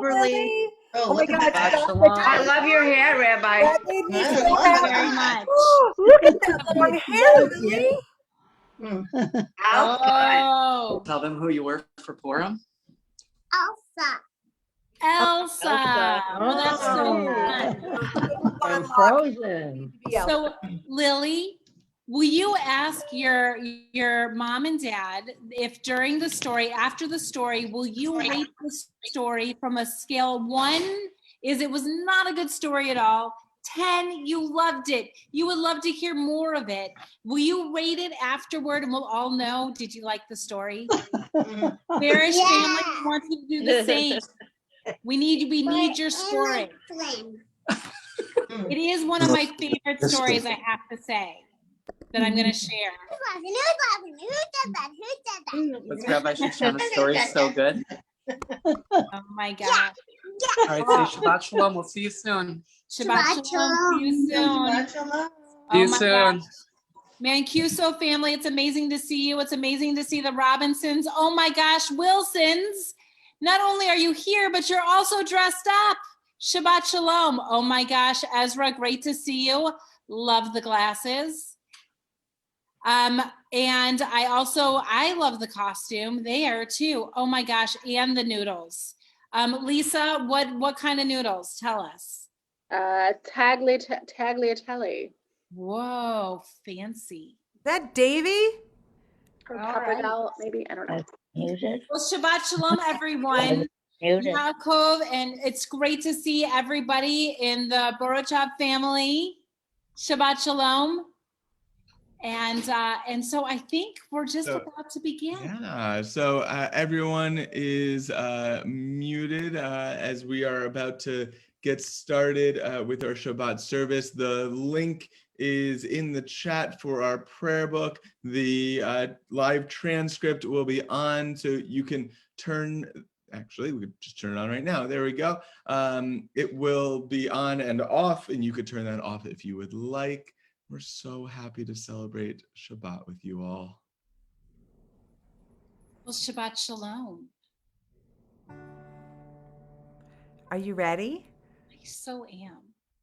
Beverly. Oh my look God, at that. stop Shalom. the I time. love your hair, Rabbi. That made me Yeah, so thank happy. you Very much. Oh, look at that long hair, Lily. Mm. Oh, Tell them who you were for Purim. Elsa. Oh, that's so fun. And Frozen. So, Lily, will you ask your mom and dad if during the story, after the story, will you rate the story from a scale 1 is it was not a good story at all, 10 you loved it, you would love to hear more of it. Will you rate it afterward and we'll all know, did you like the story? Bearish family wants you to do the same. We need your scoring. It is one of my favorite stories, I have to say, that I'm going to share. Let's Rabbi Shoshana's story is so good. Oh my God. All right, say Shabbat Shalom. We'll see you soon. Shabbat Shalom. See you soon. See you Oh my soon. gosh. Mancuso family, it's amazing to see you. It's amazing to see the Robinsons. Oh my gosh, Wilsons. Not only are you here, but you're also dressed up. Shabbat Shalom. Oh my gosh, Ezra, great to see you. Love the glasses. And I love the costume there too. Oh my gosh, and the noodles. Lisa, what kind of noodles? Tell us. Tagliatelle. Whoa, fancy. Is that Davy? Or All pappardelle, maybe, I don't know. Muted. Well, Shabbat Shalom, everyone. Muted. Yaakov, and it's great to see everybody in the Borochov family. Shabbat Shalom. And so I think we're just about to begin. Yeah, so everyone is muted as we are about to get started with our Shabbat service. The link is in the chat for our prayer book. The live transcript will be on, so you can actually, we could just turn it on right now. There we go. It will be on and off, and you could turn that off if you would like. We're so happy to celebrate Shabbat with you all. Well, Shabbat Shalom. Are you ready? I so am.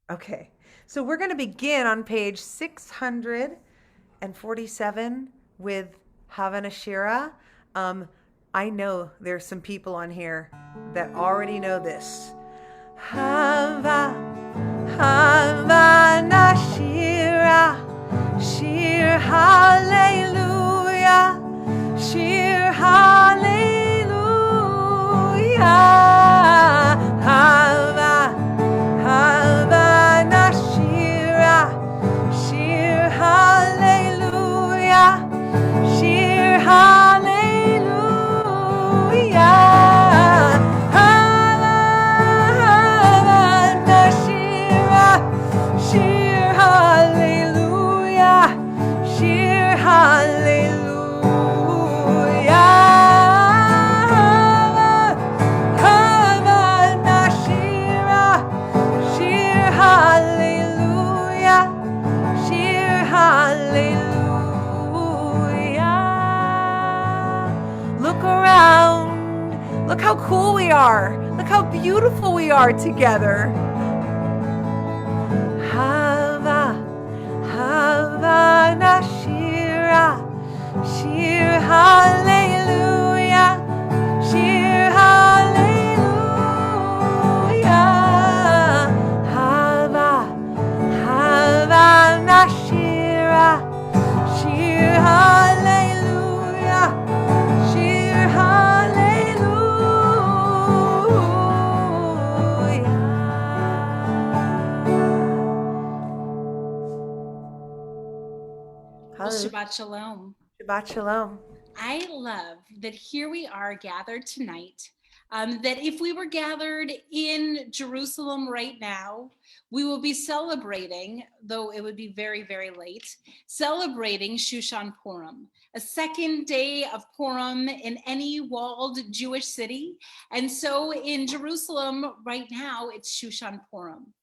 Okay, so we're going to begin on page 647 with Havana Shira. I know there's some people on here that already know this. Havana Shira, Shir Hallelujah, Shir Hallelujah. Havana Shira, Shir Hallelujah, Shir Hallelujah. Havana Shira, Shir Hallelujah, Shir Hallelujah. Havana Shira, Shir Hallelujah, Shir Hallelujah. Look around. Look how cool we are. Look how beautiful we are together. Havana Shira, Shir Hallelujah, Shir Hallelujah. Havana Shira, Shir Hallelujah, Shir Well, Shabbat Shalom. Shabbat Shalom. I love that here we are gathered tonight, that if we were gathered in Jerusalem right now, we will be celebrating, though it would be very, very late, celebrating Shushan Purim, a second day of Purim in any walled Jewish city. And so in Jerusalem right now, it's Shushan Purim.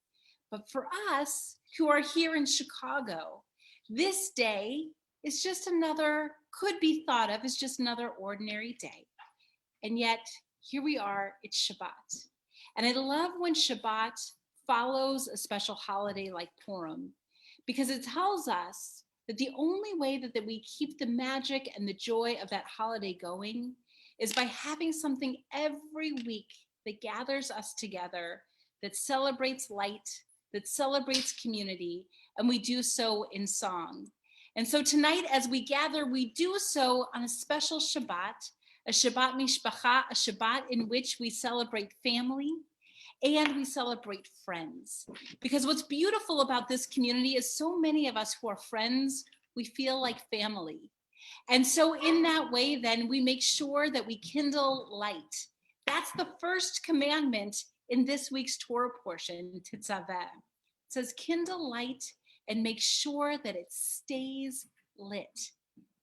But for us who are here in Chicago, this day is just could be thought of as just another ordinary day. And yet, here we are, it's Shabbat. And I love when Shabbat follows a special holiday like Purim, because it tells us that the only way that we keep the magic and the joy of that holiday going is by having something every week that gathers us together, that celebrates light, that celebrates community, and we do so in song. And so tonight, as we gather, we do so on a special Shabbat, a Shabbat Mishpacha, a Shabbat in which we celebrate family and we celebrate friends. Because what's beautiful about this community is so many of us who are friends, we feel like family. And so in that way, then we make sure that we kindle light. That's the first commandment in this week's Torah portion, Tetzaveh. It says, kindle light and make sure that it stays lit.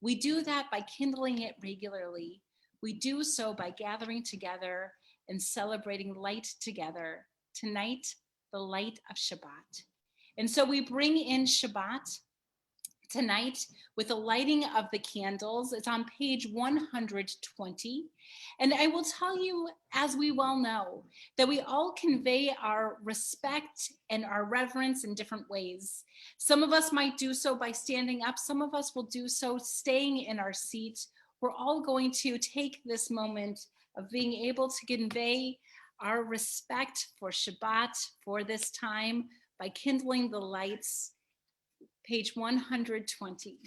We do that by kindling it regularly. We do so by gathering together and celebrating light together. Tonight, the light of Shabbat. And so we bring in Shabbat tonight with the lighting of the candles. It's on page 120. And I will tell you, as we well know, that we all convey our respect and our reverence in different ways. Some of us might do so by standing up. Some of us will do so staying in our seat. We're all going to take this moment of being able to convey our respect for Shabbat, for this time, by kindling the lights. Page 120.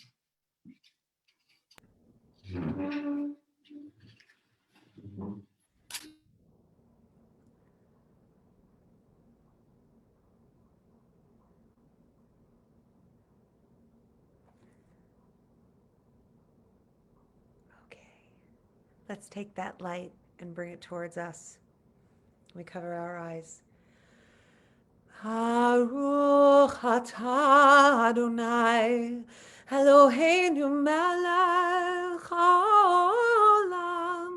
Okay. Let's take that light and bring it towards us. We cover our eyes. Baruch atah Adonai Eloheinu melech haolam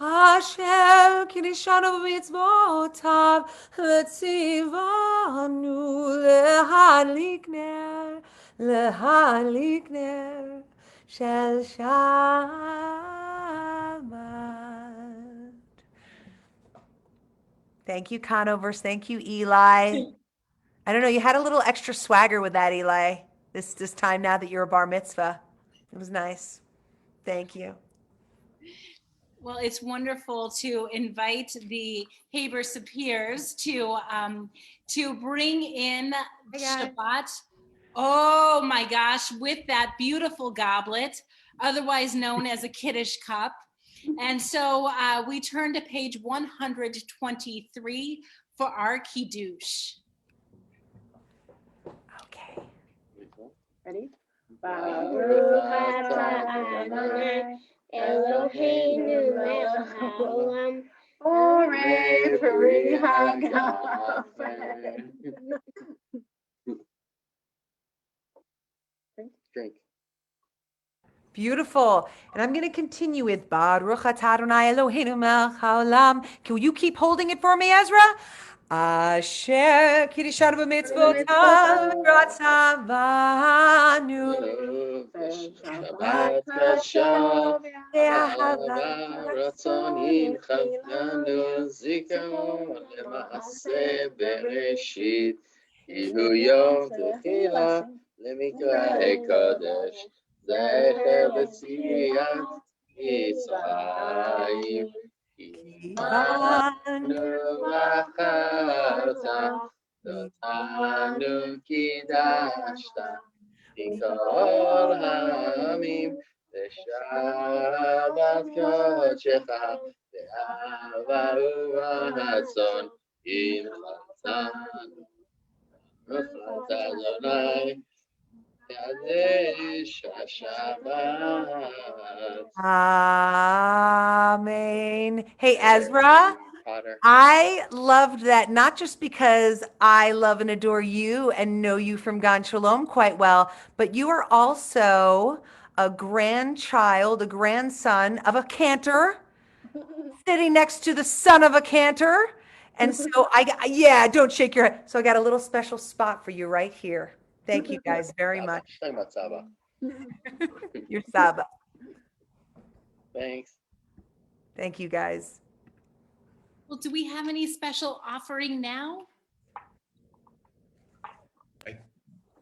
asher kiddushanu b'mitzvotav letzivanu lehadlik ner shel Shabbat. Thank you, Conovers. Thank you, Eli. I don't know, you had a little extra swagger with that, Eli, this time now that you're a bar mitzvah. It was nice. Thank you. Well, it's wonderful to invite the Haber Sapirs to bring in Shabbat. Oh my gosh, with that beautiful goblet, otherwise known as a Kiddush cup. And so we turn to page 123 for our Kiddush. Okay. Ready? Baruch atah Adonai Eloheinu melech haolam Orei peri hagafen. Drink. Beautiful. And I'm going to continue with Baruch atah Adonai Eloheinu melech haolam. Can you keep holding it for me, Ezra? Asher kiddushanu b'mitzvotav ratzavanu Shabbat kashav, le'ahava רצונים כווננו זיכרון למעשה בראשית, כאילו יום תחילה למקרא קודש, זכר בציית מצרים, כי באנו בחרת, אותנו קידשת, מכל העמים, לשבת קודשך, באהבה וברצון, הנחלתנו, נחלת אדוני, קדש השבת. Amen. Hey, Ezra, Potter. I loved that not just because I love and adore you and know you from Gan Shalom quite well, but you are also a grandchild, a grandson of a cantor, sitting next to the son of a cantor. And so yeah, don't shake your head. So I got a little special spot for you right here. Thank you guys very much. talking about Saba. Your Saba. Thanks. Thank you guys. Well, do we have any special offering now?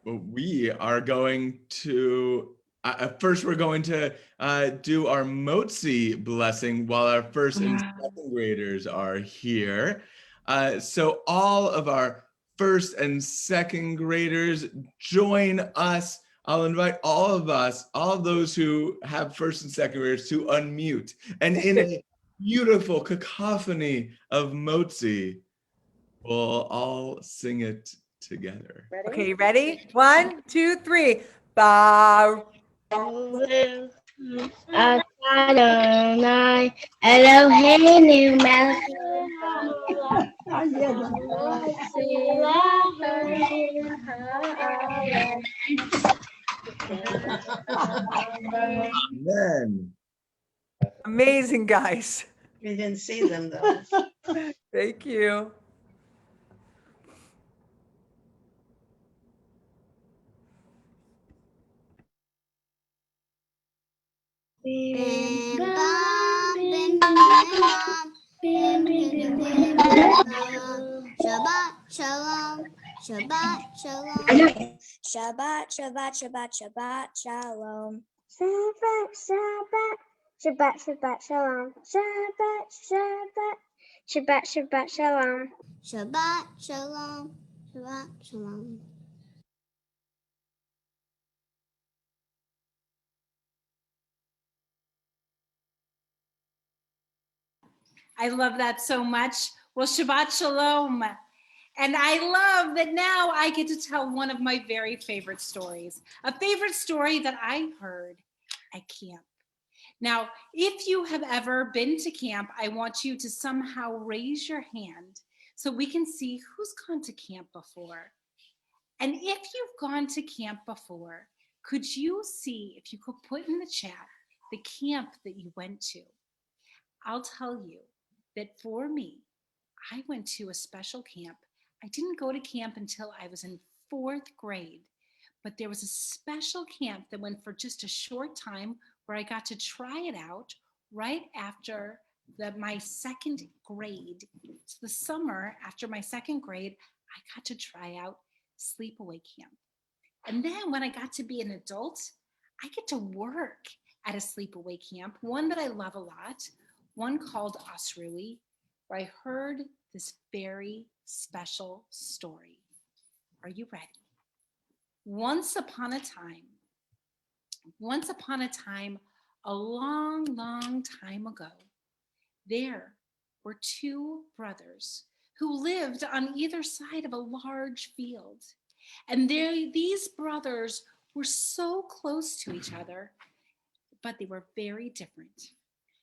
We are going to, first we're going to do our Motzi blessing while our first and second graders are here. So all of our first and second graders, join us. I'll invite all of us, all of those who have first and second graders, to unmute. And in a beautiful cacophony of Motzi, we'll all sing it together. Ready? Okay, you ready? 1, 2, 3. Ba. Adonai Eloheinu melech Amen. Amazing, guys. We didn't see them though. Thank you. Bim bam, bim bam, bim bim bim bam. Shabbat shalom, Shabbat shalom, Shabbat Shabbat Shabbat Shabbat shalom, Shabbat Shabbat Shabbat Shabbat shalom, Shabbat Shabbat Shabbat Shabbat shalom, Shabbat shalom, Shabbat shalom. I love that so much. Well, Shabbat Shalom. And I love that now I get to tell one of my very favorite stories, a favorite story that I heard at camp. Now, if you have ever been to camp, I want you to somehow raise your hand so we can see who's gone to camp before. And if you've gone to camp before, could you see if you could put in the chat the camp that you went to? I'll tell you that for me, I went to a special camp. I didn't go to camp until I was in 4th grade, but there was a special camp that went for just a short time where I got to try it out right after my 2nd grade. So the summer after my 2nd grade, I got to try out sleepaway camp. And then when I got to be an adult, I get to work at a sleepaway camp, one that I love a lot, one called Osrui, where I heard this very special story. Are you ready? Once upon a time, a long, long time ago, there were 2 brothers who lived on either side of a large field. And these brothers were so close to each other, but they were very different.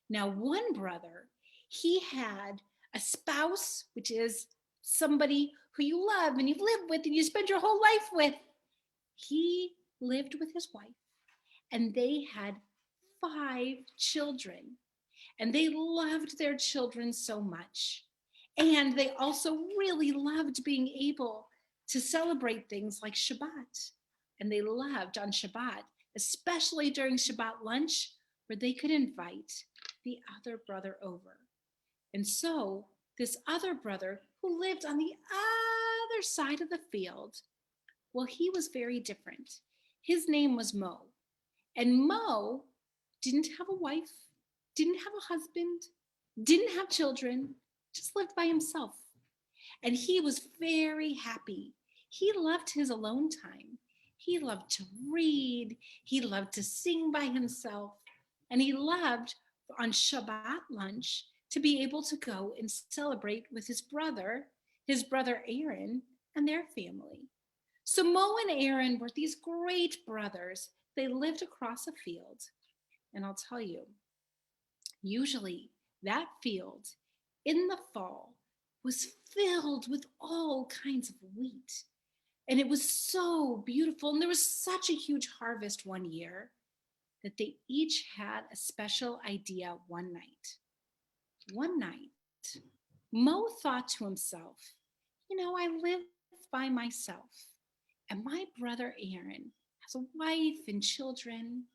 Now, one brother, he had a spouse, which is somebody who you love and you've lived with and you spend your whole life with. He lived with his wife and they had 5 children, and they loved their children so much. And they also really loved being able to celebrate things like Shabbat. And they loved on Shabbat, especially during Shabbat lunch, where they could invite the other brother over. And so this other brother who lived on the other side of the field, well, he was very different. His name was Mo. And Mo didn't have a wife, didn't have a husband, didn't have children, just lived by himself. And he was very happy. He loved his alone time. He loved to read. He loved to sing by himself. And he loved on Shabbat lunch to be able to go and celebrate with his brother Aaron, and their family. So Mo and Aaron were these great brothers. They lived across a field. And I'll tell you, usually that field in the fall was filled with all kinds of wheat. And it was so beautiful. And there was such a huge harvest one year that they each had a special idea one night. One night, Mo thought to himself, I live by myself, and my brother Aaron has a wife and children.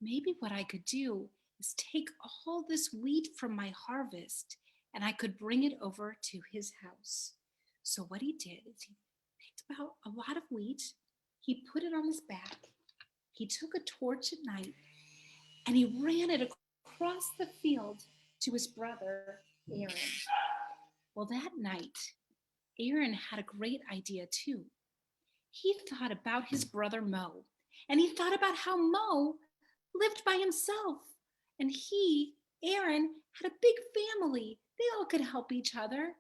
Maybe what I could do is take all this wheat from my harvest and I could bring it over to his house. So what he did is he picked about a lot of wheat. He put it on his back. He took a torch at night and he ran it across the field to his brother, Aaron. Well, that night, Aaron had a great idea too. He thought about his brother Mo, and he thought about how Mo lived by himself. And he, Aaron, had a big family. They all could help each other.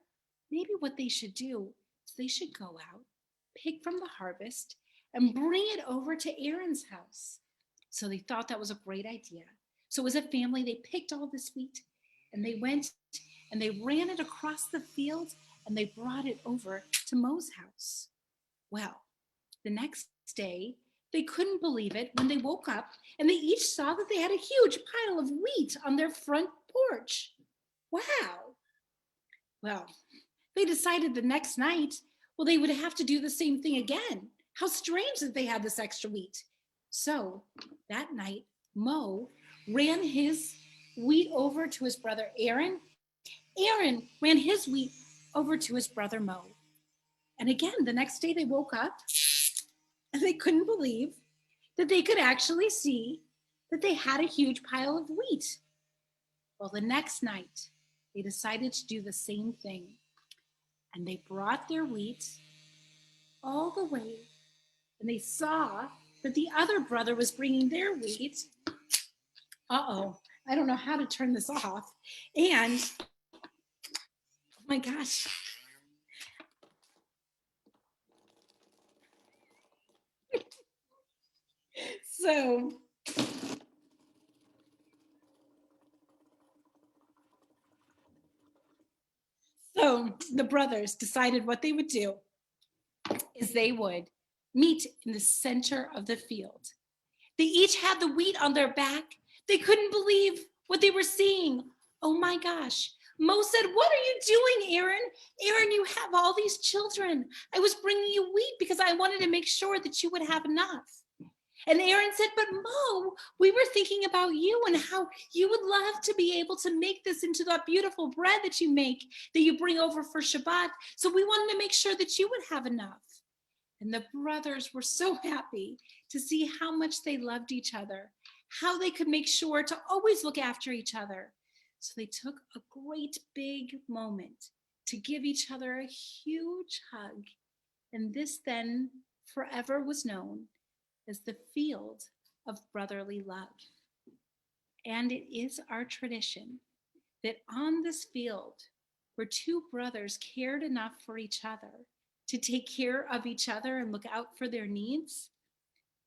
Maybe what they should do is they should go out, pick from the harvest, and bring it over to Aaron's house. So they thought that was a great idea. So as a family, they picked all this wheat and they went and they ran it across the field and they brought it over to Mo's house. Well, the next day, they couldn't believe it when they woke up and they each saw that they had a huge pile of wheat on their front porch. Wow. Well, they decided the next night, well, they would have to do the same thing again. How strange that they had this extra wheat. So that night, Mo ran his wheat over to his brother Aaron. Aaron ran his wheat over to his brother Mo. And again, the next day they woke up and they couldn't believe that they could actually see that they had a huge pile of wheat. Well, the next night, they decided to do the same thing. And they brought their wheat all the way, and they saw that the other brother was bringing their wheat. Uh-oh, I don't know how to turn this off. And, oh my gosh. So the brothers decided what they would do is they would meet in the center of the field. They each had the wheat on their back. They couldn't believe what they were seeing. Oh my gosh. Mo said, "What are you doing, Aaron? Aaron, you have all these children. I was bringing you wheat because I wanted to make sure that you would have enough." And Aaron said, "But Mo, we were thinking about you and how you would love to be able to make this into that beautiful bread that you make, that you bring over for Shabbat. So we wanted to make sure that you would have enough." And the brothers were so happy to see how much they loved each other, how they could make sure to always look after each other. So they took a great big moment to give each other a huge hug. And this then forever was known as the field of brotherly love. And it is our tradition that on this field, where two brothers cared enough for each other to take care of each other and look out for their needs,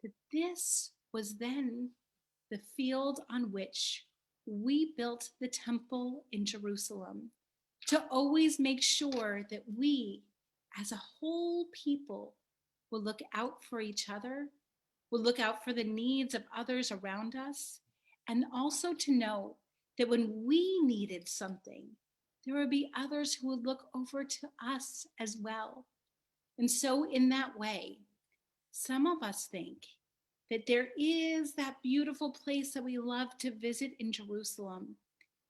that this was then the field on which we built the temple in Jerusalem to always make sure that we, as a whole people, will look out for each other, will look out for the needs of others around us, and also to know that when we needed something, there would be others who would look over to us as well. And so in that way, some of us think that there is that beautiful place that we love to visit in Jerusalem,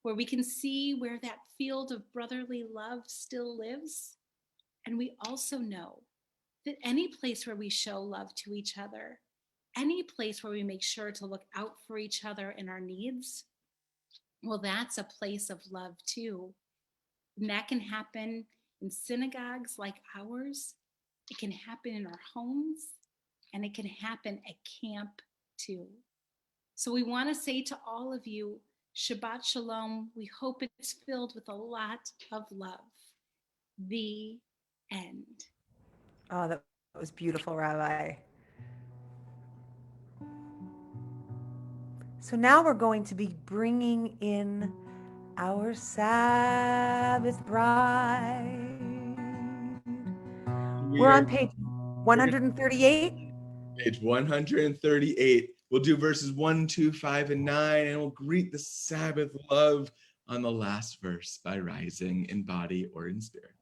where we can see where that field of brotherly love still lives. And we also know that any place where we show love to each other, any place where we make sure to look out for each other and our needs, well, that's a place of love too. And that can happen in synagogues like ours. It can happen in our homes, and it can happen at camp too. So we want to say to all of you, Shabbat Shalom. We hope it's filled with a lot of love. The end. Oh, that was beautiful, Rabbi. So now we're going to be bringing in our Sabbath bride. We're on page 138. Page 138. We'll do verses 1, 2, 5, and 9, and we'll greet the Sabbath love on the last verse by rising in body or in spirit.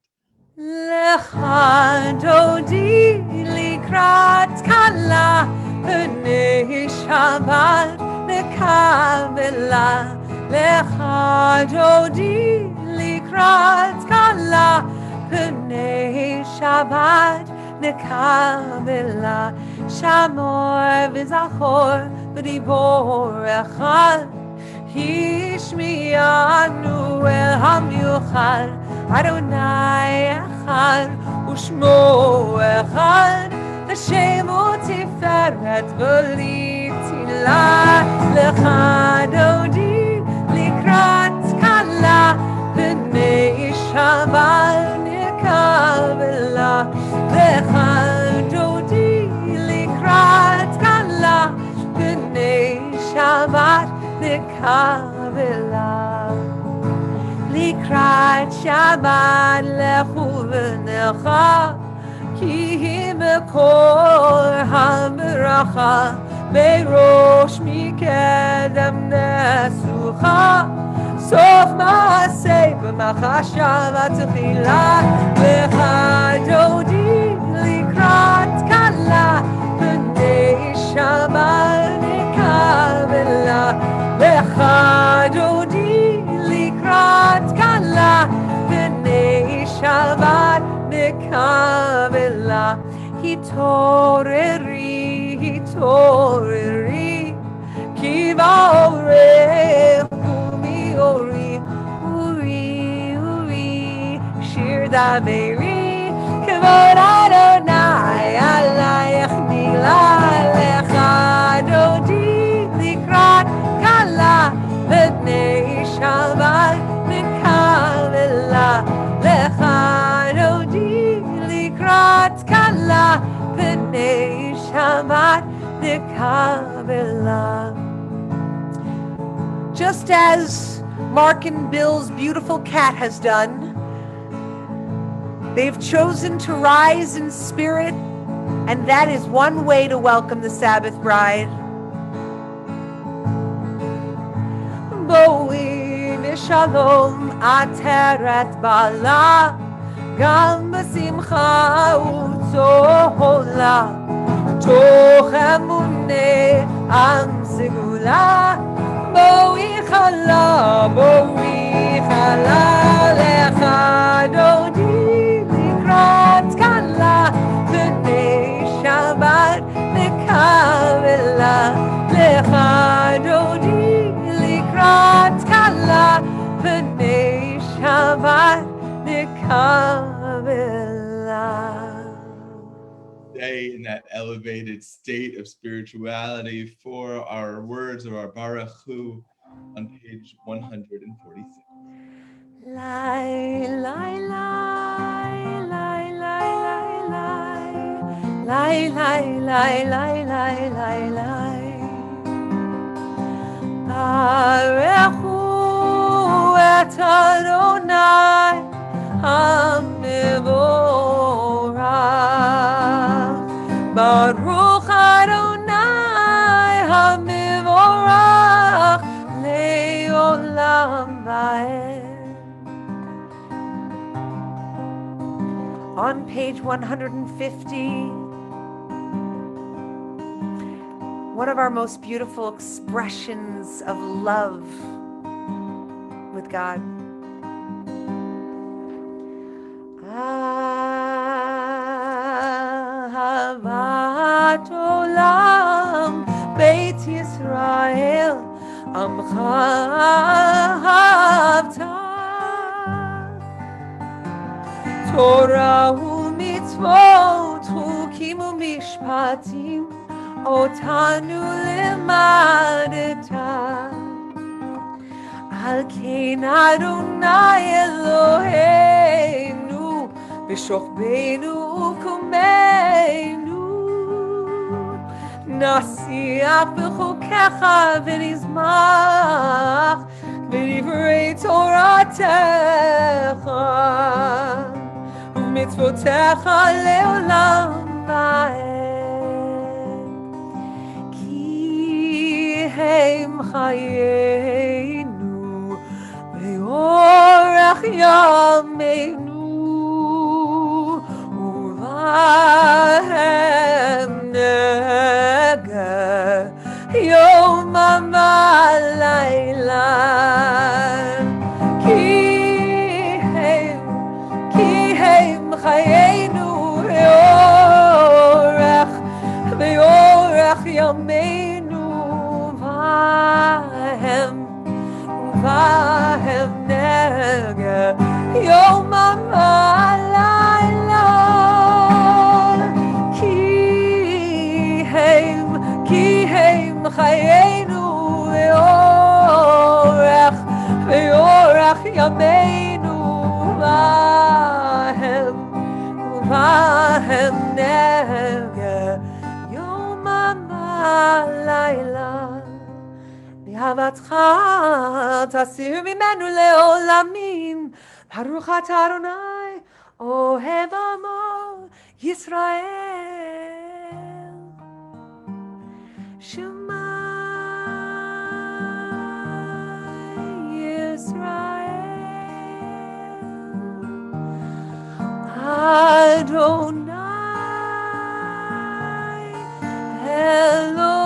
Lecha dodi likrat kala b'nei Shabbat lekavela. Lecha dodi likrat לקראת כלה פני שבת נקבלה שמור וזכור ודיבור אחד השמיענו אל המיוחד אדוני אחד ושמו אחד השם הוא תפארת ולי תהילה לך דודי לקראת כלה פני שבת נקבלה לך דודי לקראת כלה פני שבת נקבלה לקראת שבת לכו ונלכה כי היא מקור הברכה בראש מקדם נסוכה סוף מעשה במחשבה תחילה לך דודי לקראת כלה פני שבת נקבלה לך דודי לקראת כלה פני שבת נקבלה התעוררי התעוררי כי באורך ומאורי אורי אורי שיר דברי כבוד אדוני עלייך מילה לך דודי לקראת כלה פני שבת נקבלה לך דודי לקראת כלה פני שבת נקבלה. Just as Mark and Bill's beautiful cat has done, they've chosen to rise in spirit, and that is one way to welcome the Sabbath bride. בואי בשלום עטרת בעלה גם בשמחה וצהלה תוך אמוני עם סגולה בואי חלה לך דודי לקראת כלה פני שבת נקבלה לך דודי לקראת כלה פני שבת נקבלה. Stay in that elevated state of spirituality for our words of our Baruch Hu on page 146. Lai lai lai lai lai lai lai lai lai lai lai lai lai Baruch Hu et Adonai HaMivorach Baruch Adonai HaMivorach Le'olam Va'ed. On page 150, one of our most beautiful expressions of love with God. Ahavat olam Beit Yisrael Amcha ahavta Torah u'mitzvot chukim u'mishpatim otanu limadeta Al kein Adonai Eloheinu b'shochbeinu u'kumeinu nasiach b'chokecha v'nizmach v'divrei Toratecha u'mitzvotecha le'olam va'ed ki hem chayeinu ve'orach yameinu u'vahem negeh yom ha'malayla ki Yameinu Vahem Vahem Nega Yom Alayla Ki Heim Chayenu Veorach Yameinu Vahem Vahem Nega Yom Alayla באהבתך תסיר ממנו לעולמים ברוך אתה אדוני אוהב עמו ישראל שמע ישראל אדוני אלוהינו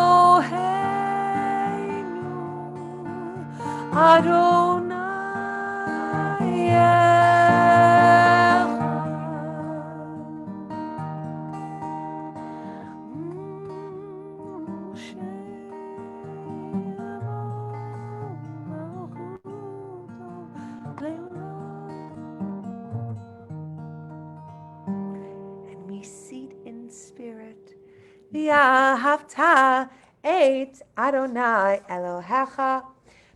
Adonai Echad. And we seat in spirit. V'ahavta et Adonai Elohecha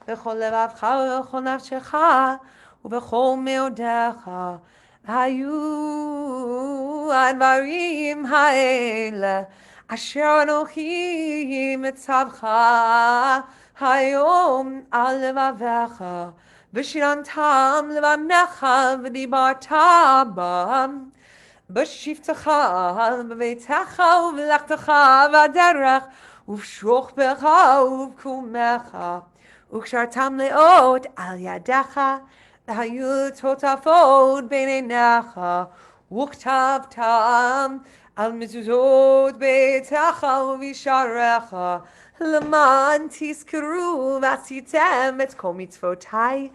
בכל לבבך ובכל נפשך ובכל מאודיך היו הדברים האלה אשר אנוכי מצווך היום על לבביך ושיננתם לבניך ודיברת בם בשבתך בביתך ובלכתך בדרך ובשוכבך ובקומך וקשרתם לאות על ידך, והיו תותפות בין עיניך, וכתבתם על מזוזות ביתך ובשעריך, למען תזכרו ועשיתם את כל מצוותיי,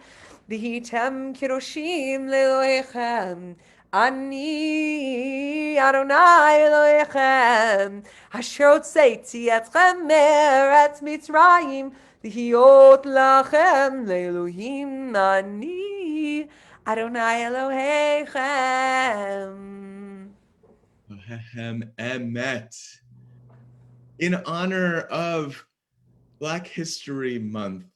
והייתם קדושים לאלוהיכם. אני אדוני אלוהיכם, אשר הוצאתי אתכם מארץ מצרים, להיות לכם לאלוהים אני אדוני אלוהיכם. Emet. In honor of Black History Month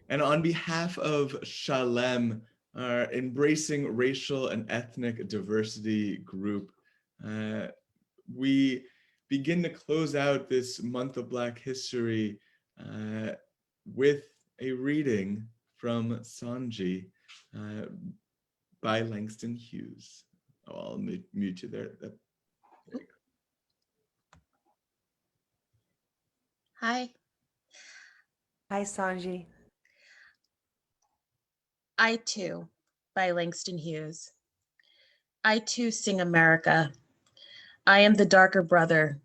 and on behalf of Shalem, our embracing racial and ethnic diversity group, we begin to close out this month of Black History with a reading from Sanji by Langston Hughes. Oh, I'll mute you there. There you go. Hi. Hi, Sanji. I Too by Langston Hughes. I too sing America. I am the darker brother.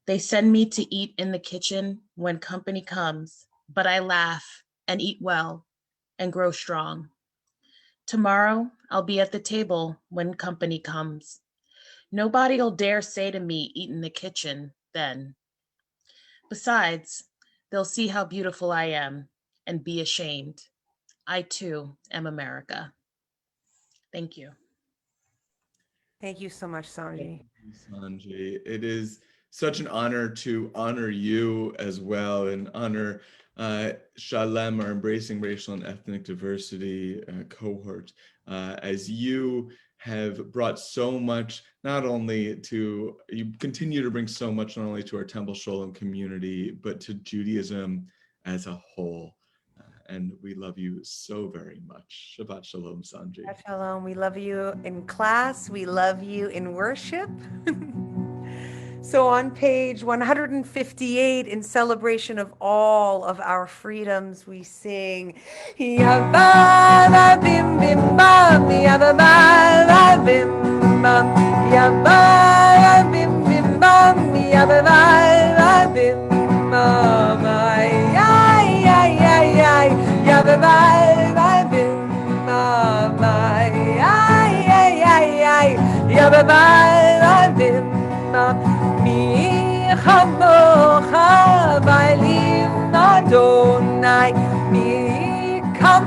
They send me to eat in the kitchen when company comes, but I laugh and eat well and grow strong. Tomorrow I'll be at the table when company comes. Nobody'll dare say to me, eat in the kitchen then. Besides, they'll see how beautiful I am and be ashamed. I too am America. Thank you. Thank you so much, Sanji. Thank you, Sanji. It is such an honor to honor you as well and honor Shalem, our Embracing Racial and Ethnic Diversity cohort, as you have brought so much, not only to, you continue to bring so much, not only to our Temple Sholom community, but to Judaism as a whole. And we love you so very much. Shabbat Shalom, Sanji. Shabbat Shalom. We love you in class. We love you in worship. So on page 158, in celebration of all of our freedoms, we sing, Yabba bim bim bam, yabba bim bam, yabba bim bim bam, yabba bim bam, ay ay ay ay ay, yabba bim bam, ay ay ay ay ay, yabba bim bam. Mi chamocha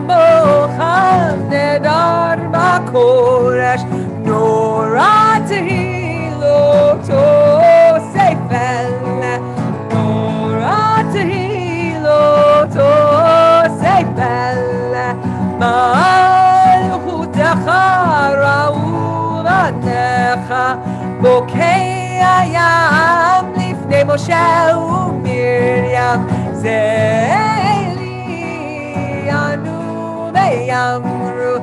mocham nedar makoresh nora tehilo to seifel nora tehilo to seifel malchutecha ra'uvatecha bokei hayam lifnei Moshe u'Miriam Zeili anu ve'yamru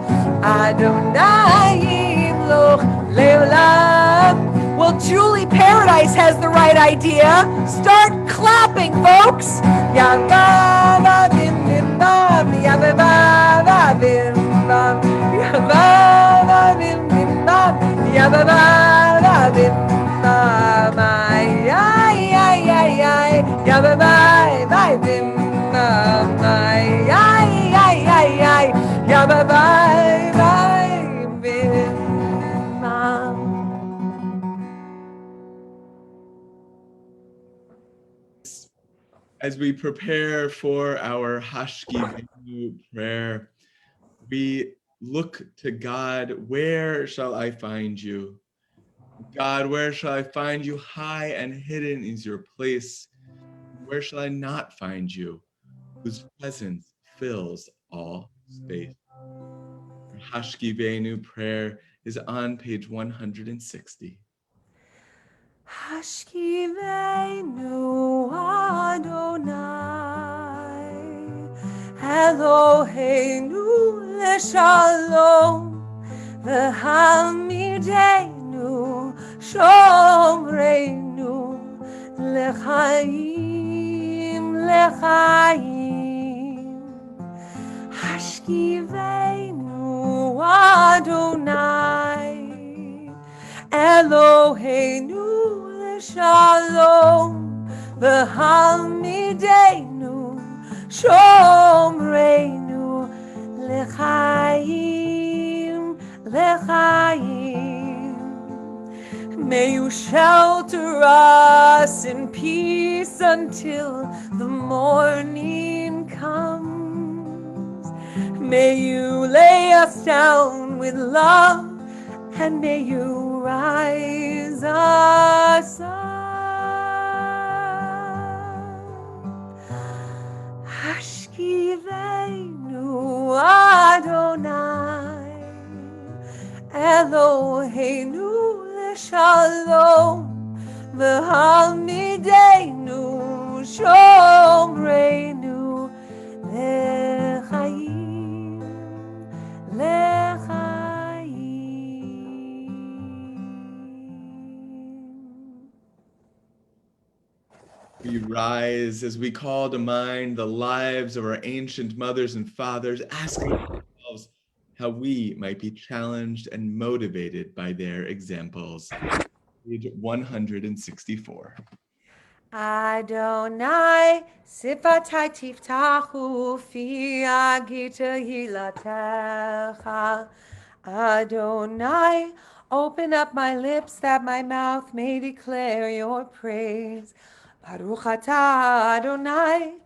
Adonai yimloch le'olam. Well, Julie Paradise has the right idea. Start clapping, folks. Yavava bim bim bam, yavava bim bam, yavava bim bim bam, yavava bim bam, ay ay ay ay ay, yavava bim bam, ay ay ay ay ay, yavava bim bam. As we prepare for our Hashkivenu prayer, we look to God. Where shall I find you? God, where shall I find you? High and hidden is your place. Where shall I not find you? Whose presence fills all space. Our Hashkivenu prayer is on page 160. Hashkivenu Adonai Eloheinu leshalom v'hamidenu shomreinu lechaim lechaim Hashkivenu Adonai Eloheinu Shalom v'hamidenu shomreinu lechaim lechaim. May you shelter us in peace until the morning comes. May you lay us down with love and may you rise us up. Hashkivenu Adonai Eloheinu leshalom v'hamidenu shomreinu lechaim We rise as we call to mind the lives of our ancient mothers and fathers, asking ourselves how we might be challenged and motivated by their examples. Page 164. Adonai sifatai tiftachu fi agita hilatecha. Adonai, open up my lips that my mouth may declare your praise. Baruch atah Adonai,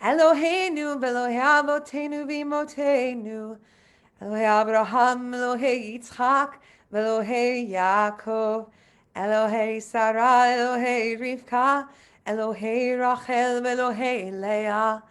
Eloheinu v'Elohei avotenu v'imotenu, Elohei Abraham, Elohei Yitzchak, v'Elohei Yaakov, Elohei Sarah, Elohei Rivka, Elohei Rachel, v'Elohei Leah,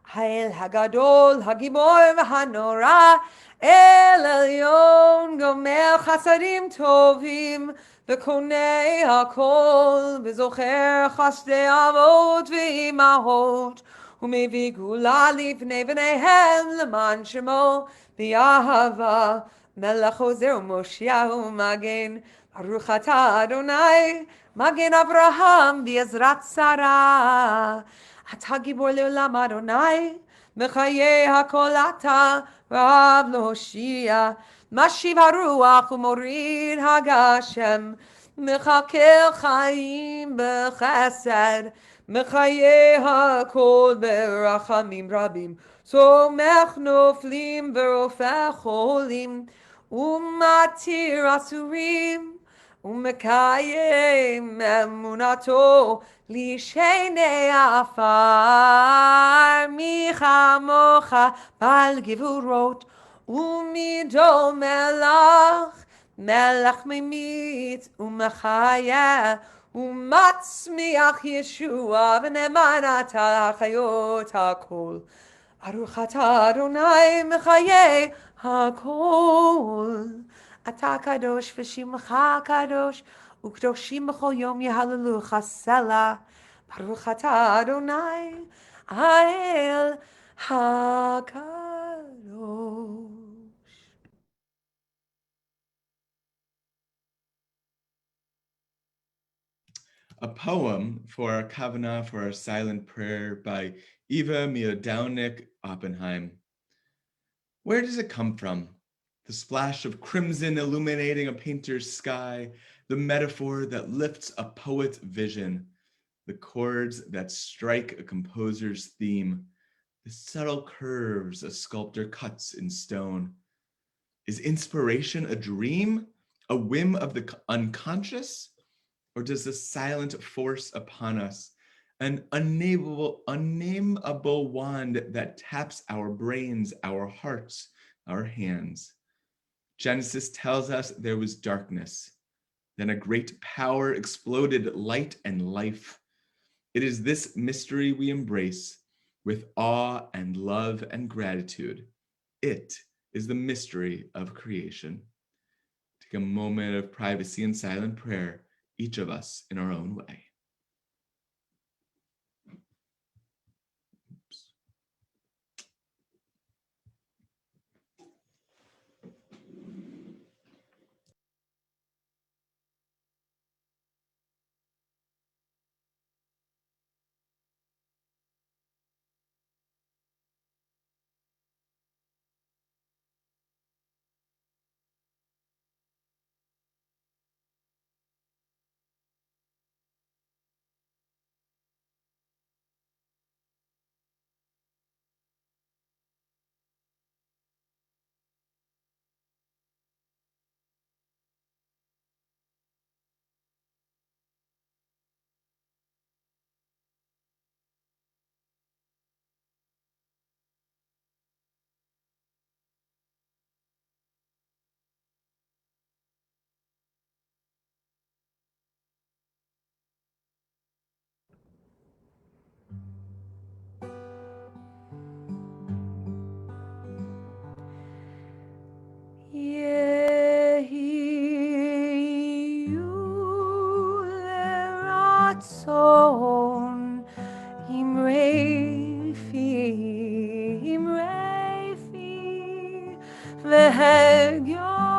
Ha'el Hagadol, Hagibor v'Hanora, El Elyon, Gomer Chasadim Tovim, v'Konei Hakol, v'Zocher Chasdei Avot v'Imahot, ומביא גאולה לפני בניהם למען שמו באהבה מלך עוזר ומושיע ומגן ברוך אתה אדוני מגן אברהם בעזרת שרה אתה גיבור לעולם אדוני מחיי הכל אתה רב להושיע משיב הרוח ומוריד הגשם מחכה חיים בחסד מחיי הכל ברחמים רבים, סומך נופלים ורופא חולים, ומתיר אסורים, ומקיים אמונתו לשני עפר. מי כמוך בעל גבורות ומידו מלך, מלך ממית ומחיה ומצמיח ישוע ונאמנת החיות הכל. ברוך אתה אדוני מחיי הכל. אתה קדוש ושמך קדוש, וקדושים בכל יום יהללוך סלה. ברוך אתה אדוני האל הקדוש. A poem for our Kavanah for our silent prayer by Eva Miodownik Oppenheim. Where does it come from? The splash of crimson illuminating a painter's sky, the metaphor that lifts a poet's vision, the chords that strike a composer's theme, the subtle curves a sculptor cuts in stone. Is inspiration a dream, a whim of the unconscious? Or does the silent force upon us, an unnameable wand that taps our brains, our hearts, our hands? Genesis tells us there was darkness. Then a great power exploded light and life. It is this mystery we embrace with awe and love and gratitude. It is the mystery of creation. Take a moment of privacy and silent prayer, each of us in our own way. יהיו לרצון אמרי פי והגיון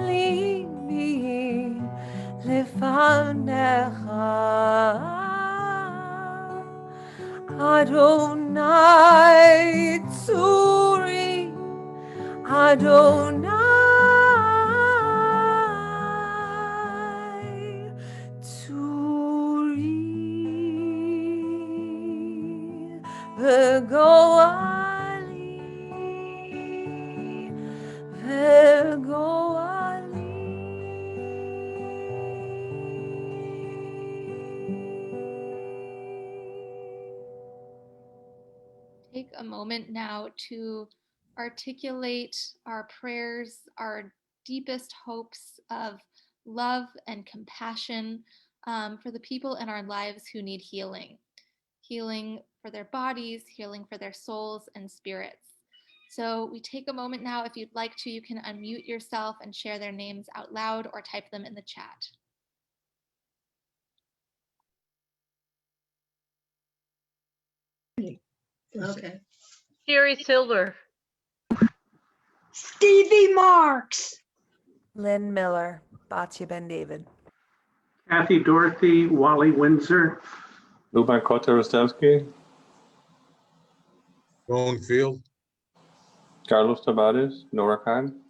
ליבי לפניך אדוני צורי Adonai, Turi, Vegoali, Take a moment now to articulate our prayers, our deepest hopes of love and compassion for the people in our lives who need healing. Healing for their bodies, healing for their souls and spirits. So we take a moment now. If you'd like to, you can unmute yourself and share their names out loud or type them in the chat. Okay. Sherry Silver. Stevie Marks. Lynn Miller, Batya Ben David. Kathy Dorothy, Wally Windsor. Luban Kota-Rostevsky. Rowan Field. Carlos Tavares, Nora Khan.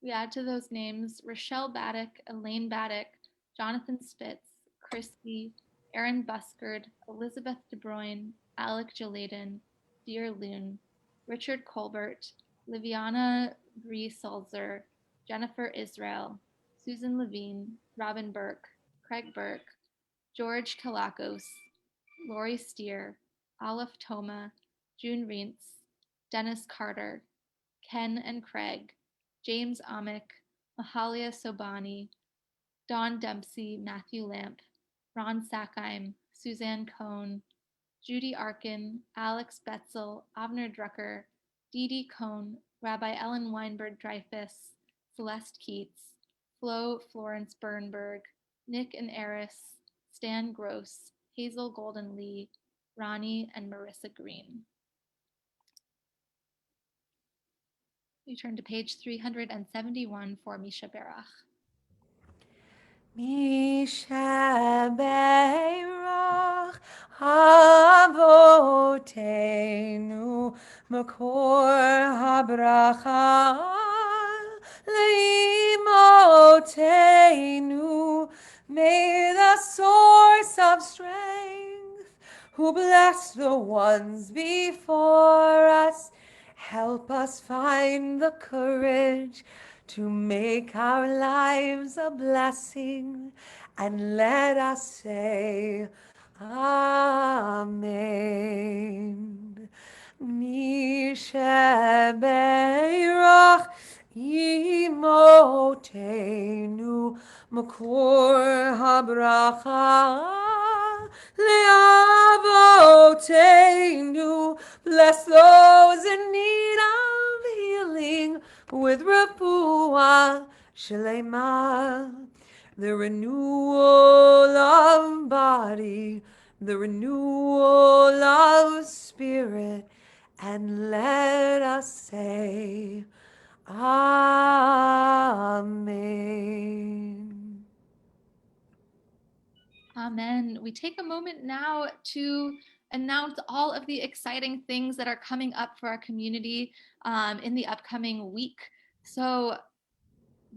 We add to those names Rochelle Baddock, Elaine Baddock, Jonathan Spitz, Christy, Erin Buskard, Elizabeth De Bruyne, Alec Jaladen, Dear Loon, Richard Colbert, Liviana Bree Sulzer, Jennifer Israel, Susan Levine, Robin Burke, Craig Burke, George Kalakos, Lori Steer, Aleph Toma, June Reentz, Dennis Carter, Ken and Craig, James Amick, Mahalia Sobani, Don Dempsey, Matthew Lamp, Ron Sackheim, Suzanne Cohn, Judy Arkin, Alex Betzel, Avner Drucker, Dee Dee Cohn, Rabbi Ellen Weinberg Dreyfus, Celeste Keats, Flo Florence Bernberg, Nick and Eris, Stan Gross, Hazel Golden Lee, Ronnie, and Marissa Green. We turn to page 371 for Misha Berach. Mishaberach Avotenu Makor Habracha Leimotenu. May the source of strength, who bless the ones before us, help us find the courage to make our lives a blessing, and let us say Amen. Mishaberach Imotenu Makor Habracha Leavotenu. Bless those in need of healing with refuah shlema, the renewal of body, the renewal of spirit, and let us say Amen. Amen. We take a moment now to announce all of the exciting things that are coming up for our community in the upcoming week. So,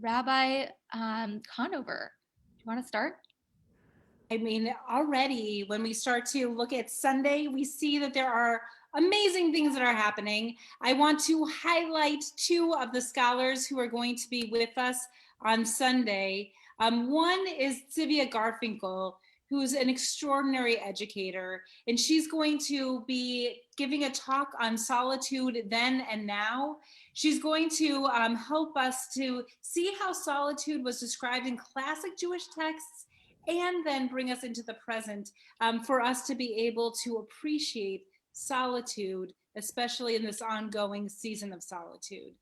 Rabbi Conover, do you want to start? I mean, already when we start to look at Sunday, we see that there are amazing things that are happening. I want to highlight two of the scholars who are going to be with us on Sunday. One is Sylvia Garfinkel, who's an extraordinary educator, and she's going to be giving a talk on solitude then and now. She's going to help us to see how solitude was described in classic Jewish texts, and then bring us into the present for us to be able to appreciate solitude, especially in this ongoing season of solitude.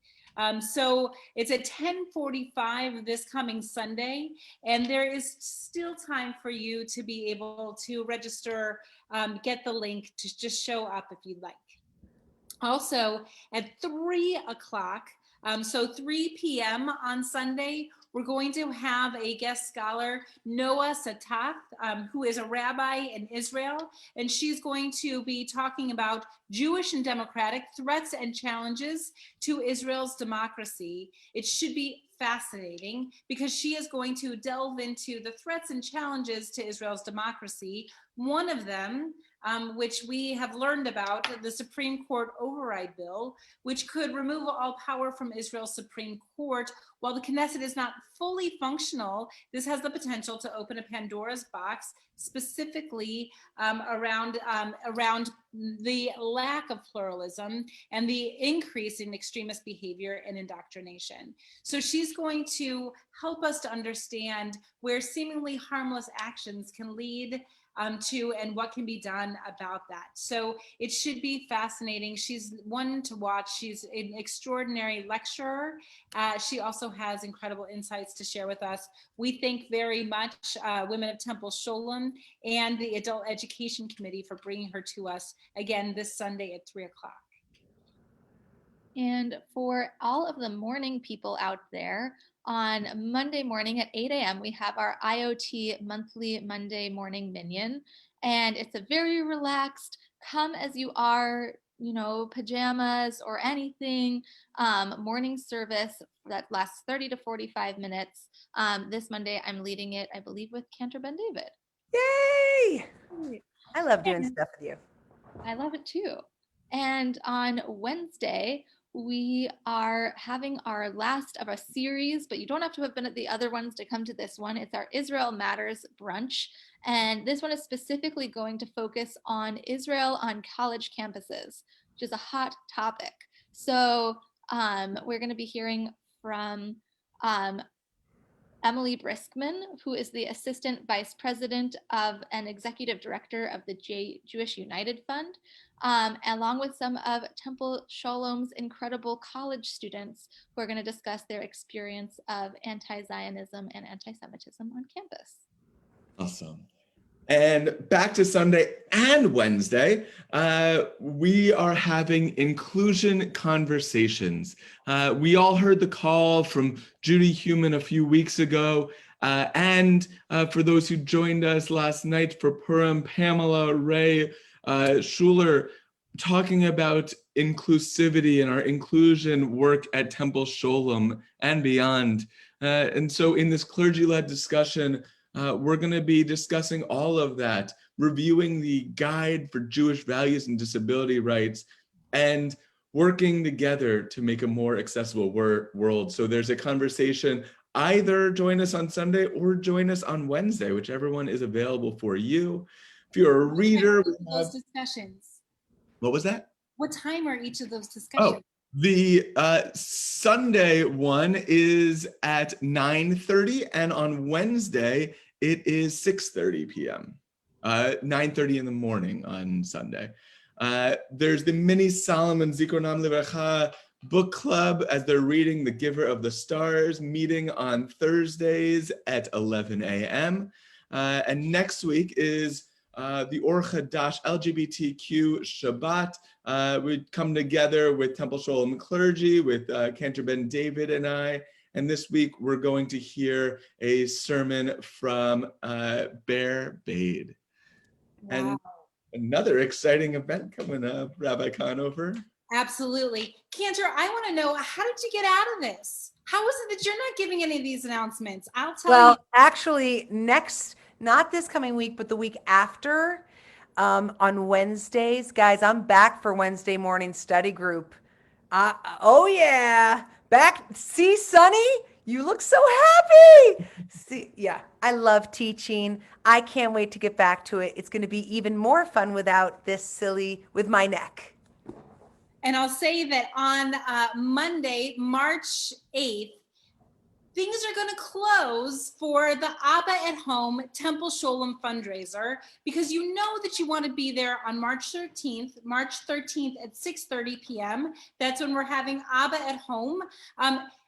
So it's at 10:45 this coming Sunday, and there is still time for you to be able to register, get the link to just show up if you'd like. Also at 3 o'clock, so 3 p.m. on Sunday, we're going to have a guest scholar, Noah Satath, who is a rabbi in Israel, and she's going to be talking about Jewish and democratic threats and challenges to Israel's democracy. It should be fascinating because she is going to delve into the threats and challenges to Israel's democracy. One of them, which we have learned about, the Supreme Court override bill, which could remove all power from Israel's Supreme Court. While the Knesset is not fully functional, this has the potential to open a Pandora's box, specifically around the lack of pluralism and the increase in extremist behavior and indoctrination. So she's going to help us to understand where seemingly harmless actions can lead to, and what can be done about that. So it should be fascinating. She's one to watch. She's an extraordinary lecturer. She also has incredible insights to share with us. We thank very much Women of Temple Sholom and the Adult Education Committee for bringing her to us again this Sunday at 3 o'clock. And for all of the morning people out there, on Monday morning at 8 a.m., we have our IoT monthly Monday morning minion. And it's a very relaxed, come as you are, pajamas or anything, morning service that lasts 30 to 45 minutes. This Monday, I'm leading it, I believe, with Cantor Ben David. Yay! I love doing stuff with you. I love it too. And on Wednesday, we are having our last of a series, but you don't have to have been at the other ones to come to this one. It's our Israel Matters brunch. And this one is specifically going to focus on Israel on college campuses, which is a hot topic. So we're going to be hearing from Emily Briskman, who is the Assistant Vice President of and Executive Director of the Jewish United Fund, along with some of Temple Sholom's incredible college students who are going to discuss their experience of anti-Zionism and anti-Semitism on campus. Awesome. And back to Sunday and Wednesday, we are having inclusion conversations. We all heard the call from Judy Heumann a few weeks ago. And for those who joined us last night for Purim, Pamela, Ray, Schuler, talking about inclusivity and our inclusion work at Temple Sholom and beyond. And so in this clergy-led discussion, we're going to be discussing all of that, reviewing the Guide for Jewish Values and Disability Rights, and working together to make a more accessible world. So there's a conversation. Either join us on Sunday or join us on Wednesday, whichever one is available for you. If you're a reader, those discussions. What was that? What time are each of those discussions? Oh, the Sunday one is at 9:30, and on Wednesday it is 6:30 p.m. 9:30 in the morning on Sunday. There's the mini Solomon Zikronam Livracha book club as they're reading The Giver of the Stars, meeting on Thursdays at 11 a.m. And next week is the Or Chadash LGBTQ Shabbat. We come together with Temple Sholom clergy, with Cantor Ben David and I. And this week we're going to hear a sermon from Bear Bade. Wow. And another exciting event coming up, Rabbi Conover. Absolutely. Cantor, I want to know, how did you get out of this? How is it that you're not giving any of these announcements? I'll tell you. Well, actually, not this coming week, but the week after, on Wednesdays, guys, I'm back for Wednesday morning study group. Oh yeah, back. See, Sonny, you look so happy. See, yeah, I love teaching. I can't wait to get back to it. It's going to be even more fun without this silly with my neck. And I'll say that on Monday, March 8th, things are going to close for the Abba at Home Temple Sholom fundraiser, because you know that you want to be there on March 13th at 6:30 p.m. That's when we're having Abba at Home,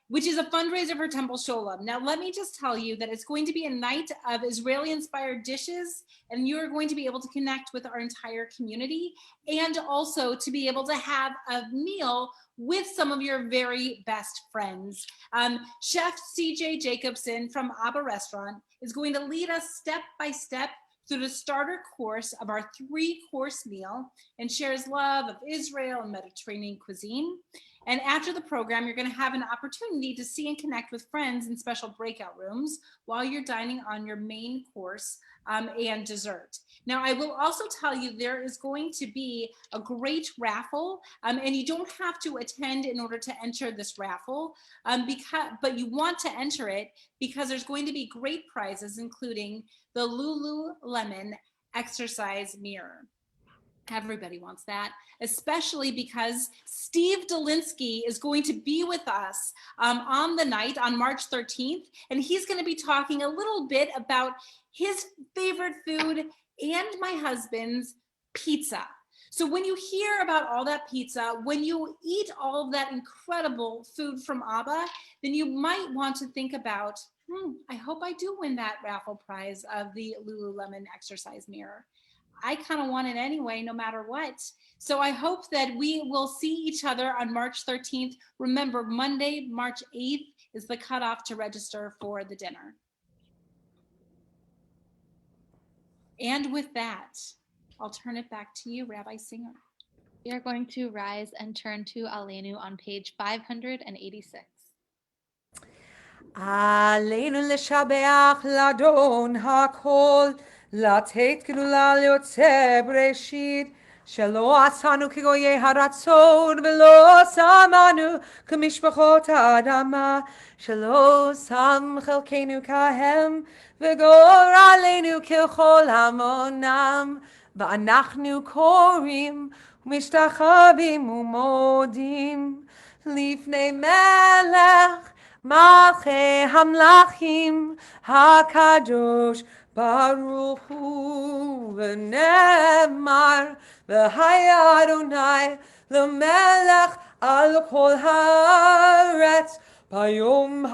which is a fundraiser for Temple Sholom. Now, let me just tell you that it's going to be a night of Israeli-inspired dishes, and you are going to be able to connect with our entire community, and also to be able to have a meal with some of your very best friends. Chef CJ Jacobson from Abba Restaurant is going to lead us step by step through the starter course of our 3-course meal and shares love of Israel and Mediterranean cuisine. And after the program, you're going to have an opportunity to see and connect with friends in special breakout rooms while you're dining on your main course and dessert. Now, I will also tell you there is going to be a great raffle, and you don't have to attend in order to enter this raffle, but you want to enter it because there's going to be great prizes, including the Lululemon exercise mirror. Everybody wants that, especially because Steve Dolinsky is going to be with us on the night on March 13th, and he's going to be talking a little bit about his favorite food and my husband's pizza. So when you hear about all that pizza, when you eat all of that incredible food from Abba, then you might want to think about, I hope I do win that raffle prize of the Lululemon exercise mirror. I kind of want it anyway, no matter what. So I hope that we will see each other on March 13th. Remember, Monday, March 8th is the cutoff to register for the dinner. And with that, I'll turn it back to you, Rabbi Singer. We are going to rise and turn to Aleinu on page 586. עלינו לשבח לאדון הכל, לתת גדולה ליוצא בראשית, שלא עשנו כגויי הרצון ולא שמנו כמשפחות האדמה, שלא שם חלקנו כהם וגורלנו ככל המונם, ואנחנו קוראים ומשתחווים ומודים לפני מלך מלכי המלכים הקדוש ברוך הוא, ונאמר והיה אדוני למלך על כל הארץ ביום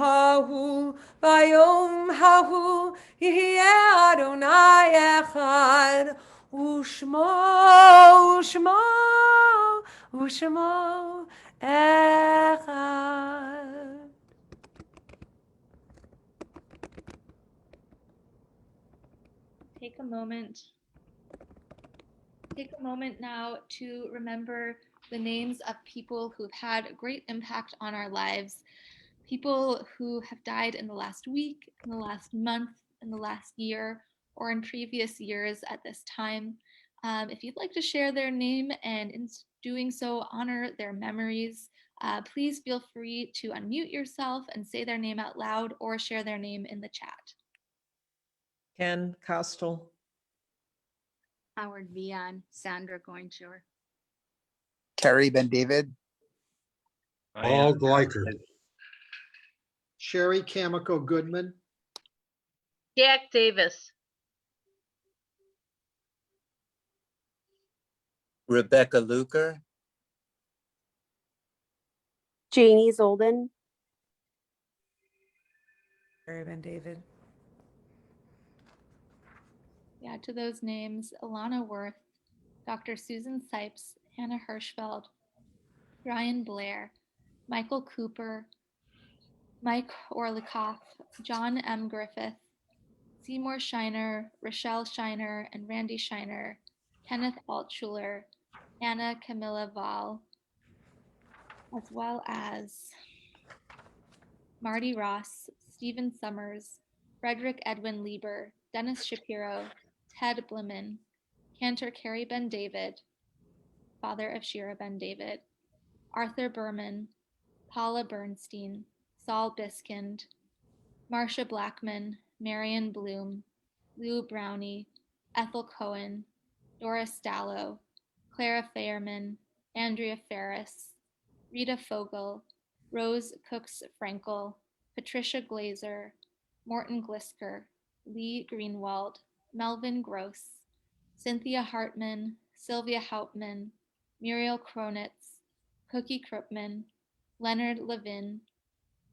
ההוא יהיה אדוני אחד ושמו אחד. Take a moment. Take a moment now to remember the names of people who've had a great impact on our lives, people who have died in the last week, in the last month, in the last year, or in previous years at this time. If you'd like to share their name and in doing so honor their memories, please feel free to unmute yourself and say their name out loud or share their name in the chat. Ken Costel, Howard Vian, Sandra Goinshore, Terry Ben David, Paul Gleicher, Sherry Camico Goodman, Jack Davis, Rebecca Luker, Janie Zolden, Terry Ben David. Yeah, to those names, Alana Worth, Dr. Susan Sipes, Hannah Hirschfeld, Ryan Blair, Michael Cooper, Mike Orlikoff, John M. Griffith, Seymour Shiner, Rochelle Shiner, and Randy Shiner, Kenneth Altschuler, Anna Camilla Val, as well as Marty Ross, Stephen Summers, Frederick Edwin Lieber, Dennis Shapiro, Ted Blimmen, Cantor Carey Ben David, father of Shira Ben David, Arthur Berman, Paula Bernstein, Saul Biskind, Marcia Blackman, Marion Bloom, Lou Brownie, Ethel Cohen, Doris Stallo, Clara Fairman, Andrea Ferris, Rita Fogel, Rose Cooks Frankel, Patricia Glazer, Morton Glisker, Lee Greenwald, Melvin Gross, Cynthia Hartman, Sylvia Hauptman, Muriel Kronitz, Cookie Krupman, Leonard Levin,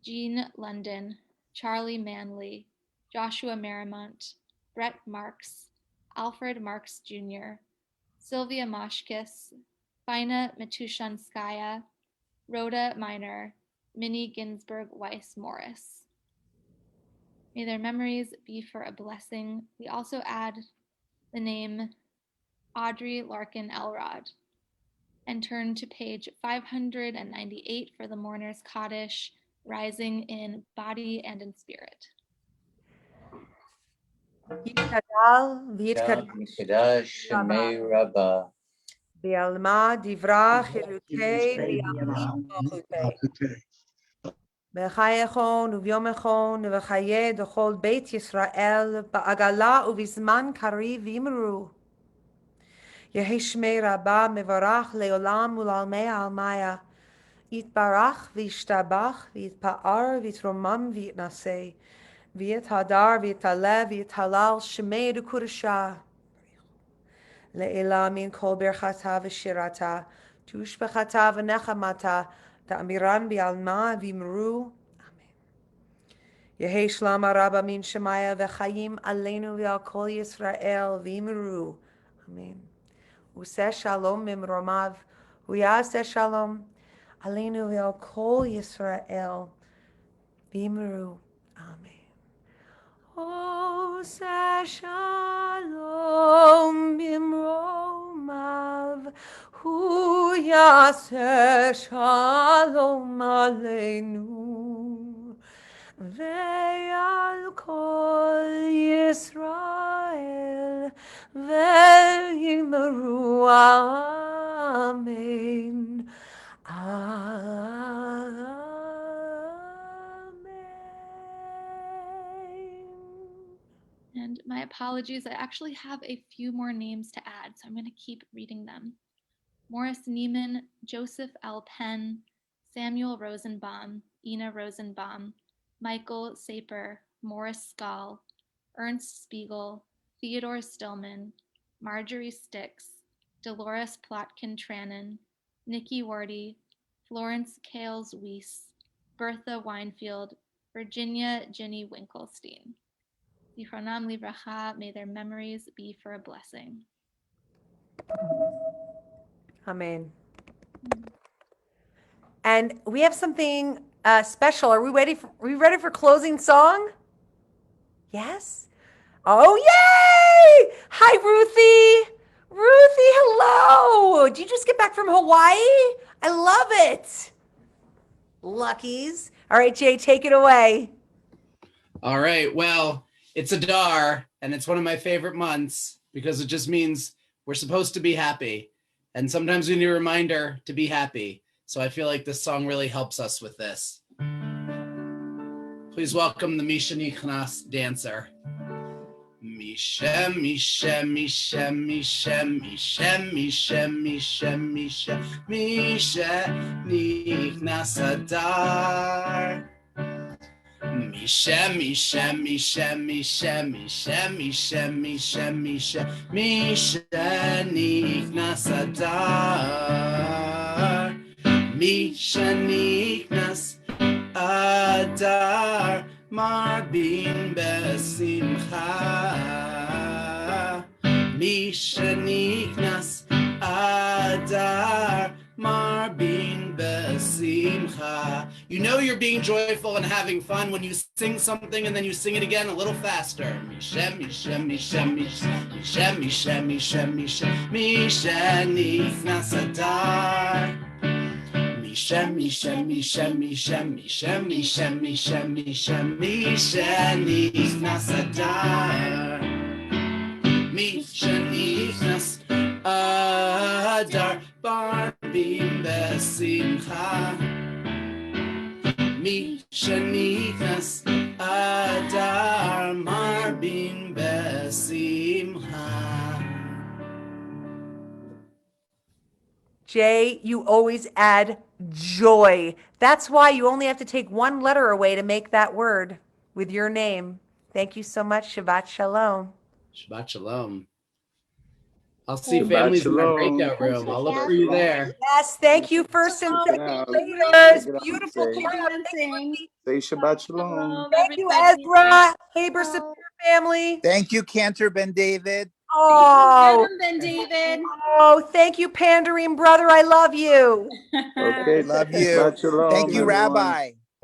Jean London, Charlie Manley, Joshua Marymount, Brett Marks, Alfred Marks Jr., Sylvia Moshkis, Fina Matushanskaya, Rhoda Miner, Minnie Ginsburg Weiss Morris. May their memories be for a blessing. We also add the name Audrey Larkin Elrod and turn to page 598 for the Mourner's Kaddish, rising in body and in spirit. יתגדל ויתקדש שמי רבה, בעלמא דברה חירותי בימים מלכותי. בחייכון וביומכון ובחיי דכל בית ישראל בעגלה ובזמן קריב ימרו. יהי שמי רבה מבורך לעולם ולעלמי עלמיה. יתברך וישתבח ויתפאר ויתרומם ויתנשא. ויתהדר ויתעלה ויתהלל שמי דקודשה. לעילה מן כל ברכתה ושירתה, תושבחתה ונחמתה, תאמירן בעלמא ויאמרו אמן. יהי שלום הרבה מן שמיה וחיים עלינו ועל כל ישראל ויאמרו אמן. עושה שלום ממרומיו, הוא יעשה שלום עלינו ועל כל ישראל ויאמרו אמן. עושה שלום במרומיו, הוא יעשה שלום עלינו ועל כל ישראל ויאמרו Meru, Amen. Amen. And my apologies, I actually have a few more names to add, so I'm going to keep reading them. Morris Neiman, Joseph L. Penn, Samuel Rosenbaum, Ina Rosenbaum, Michael Saper, Morris Schall, Ernst Spiegel, Theodore Stillman, Marjorie Sticks, Dolores Plotkin Trannon, Nikki Wardy, Florence Kales Weiss, Bertha Weinfield, Virginia Ginny Winkelstein. Zichronam livracha, may their memories be for a blessing. Amen. And we have something special. Are we ready for closing song? Yes? Oh, yay! Hi, Ruthie. Ruthie, hello. Did you just get back from Hawaii? I love it. Luckies. All right, Jay, take it away. All right. Well, it's Adar, and it's one of my favorite months because it just means we're supposed to be happy. And sometimes we need a reminder to be happy. So I feel like this song really helps us with this. Please welcome the Misha Nichnas dancer. Misha, Misha, Misha, Misha, Misha, Misha, Misha, Misha, Misha, Nichnas Adar. Misha, Misha, Misha, Misha, Misha, Misha, Misha, Misha, Misha, Nichnas Adar. Misha, Nichnas Adar, Marbin Besimcha. Misha, Nichnas Adar, Marbin Besimcha. You know you're being joyful and having fun when you sing something and then you sing it again a little faster. Misha, Misha, Misha, Misha, Misha, Misha, Misha, Misha, Misha, Nichnas Adar. Misha, Misha, Misha, Misha, Misha, Misha, Misha, Misha, Misha, Nichnas Adar. Misha, Nichnas Adar, Barbim Besimcha. Misha, Nichnas Adar, Marbim Besimcha. Jay, you always add joy. That's why you only have to take one letter away to make that word with your name. Thank you so much. Shabbat Shalom. Shabbat Shalom. I'll see Shabbat families in my shalom. breakout room. I'll look for you there. Yes, thank you, first and Check it second out. graders. Check it out. Beautiful class. Say Shabbat shalom. Thank you, Ezra. Haber Sapir family. Thank you, Cantor Ben David. Oh, Ben David. oh, thank you, pandering brother. I love you. Okay. Love you. Shabbat shalom, Thank you, everyone. Rabbi.